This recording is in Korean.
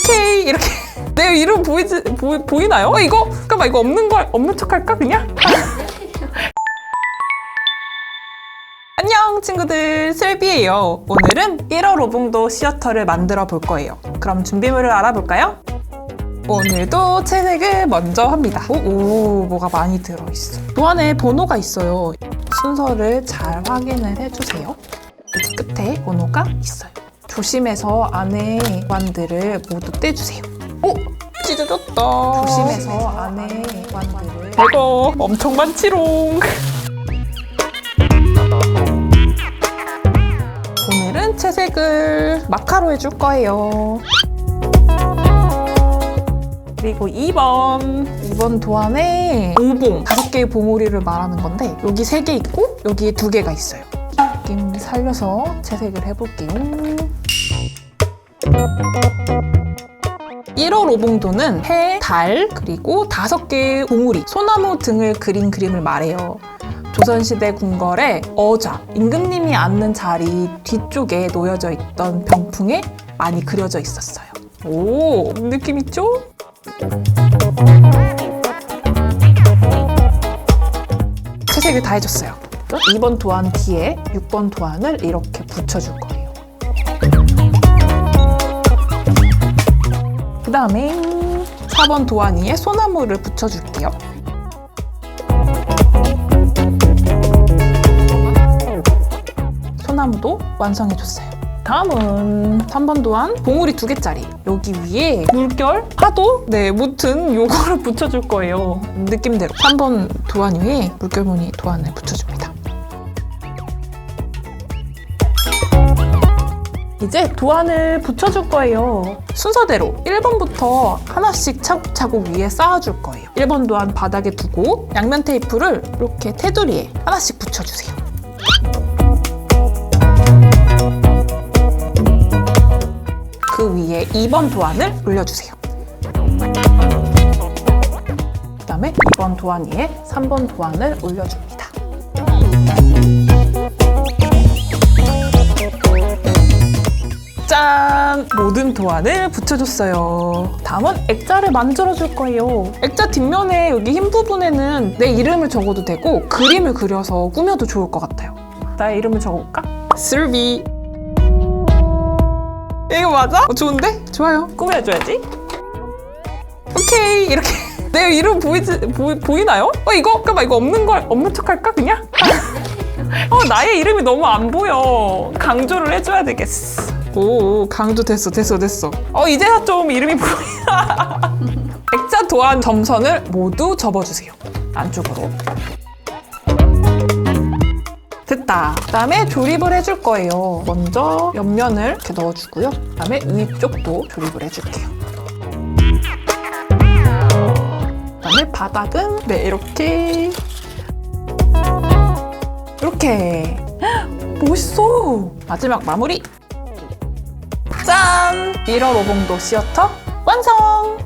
오케이 이렇게 내 이름 보이나요? 이거 잠깐만 이거 없는 척 할까 그냥? 안녕 친구들, 슬비예요. 오늘은 1월 오봉도 시어터를 만들어 볼 거예요. 그럼 준비물을 알아볼까요? 오늘도 채색을 먼저 합니다. 오, 뭐가 많이 들어있어. 또 안에 번호가 있어요. 순서를 잘 확인을 해주세요. 여기 끝에 번호가 있어요. 조심해서 안에 관들을 모두 떼주세요. 오! 찢어졌다. 조심해서 안에 관들을. 이거 엄청 많지롱. 오늘은 채색을 마카로 해줄 거예요. 그리고 2번 도안에 오봉 5개의 봉우리를 말하는 건데 여기 3개 있고 여기 2개가 있어요. 느낌 살려서 채색을 해볼게요. 1월 오봉도는 해, 달, 그리고 5개의 봉우리, 소나무 등을 그린 그림을 말해요. 조선시대 궁궐에 어좌, 임금님이 앉는 자리 뒤쪽에 놓여져 있던 병풍에 많이 그려져 있었어요. 오, 느낌 있죠? 채색을 다 해줬어요. 2번 도안 뒤에 6번 도안을 이렇게 붙여줄 거예요. 그 다음에 4번 도안 위에 소나무를 붙여줄게요. 소나무도 완성해줬어요. 다음은 3번 도안 봉우리 2개짜리 여기 위에 물결, 파도, 무튼 요거를 붙여줄 거예요. 느낌대로 3번 도안 위에 물결무늬 도안을 붙여줍니다. 이제 도안을 붙여줄 거예요. 순서대로 1번부터 하나씩 차곡차곡 위에 쌓아줄 거예요. 1번 도안 바닥에 두고 양면 테이프를 이렇게 테두리에 하나씩 붙여주세요. 그 위에 2번 도안을 올려주세요. 그 다음에 2번 도안 위에 3번 도안을 올려줍니다. 짠! 모든 도안을 붙여줬어요. 다음은 액자를 만들어줄 거예요. 액자 뒷면에 여기 흰 부분에는 내 이름을 적어도 되고 그림을 그려서 꾸며도 좋을 것 같아요. 나의 이름을 적어볼까? 슬비. 이거 맞아? 좋은데? 좋아요. 꾸며줘야지. 오케이 이렇게 내 이름 보이나요? 이거 잠깐만 이거 없는 척 할까 그냥? 나의 이름이 너무 안 보여. 강조를 해줘야 되겠어. 오, 강조 됐어. 이제야 좀 이름이 보이나? 액자 도안 점선을 모두 접어주세요. 안쪽으로. 됐다. 그 다음에 조립을 해줄 거예요. 먼저 옆면을 이렇게 넣어주고요. 그 다음에 위쪽도 조립을 해줄게요. 그 다음에 바닥은 이렇게 멋있어. 마지막 마무리. 짠! 1월 오봉도 시어터 완성!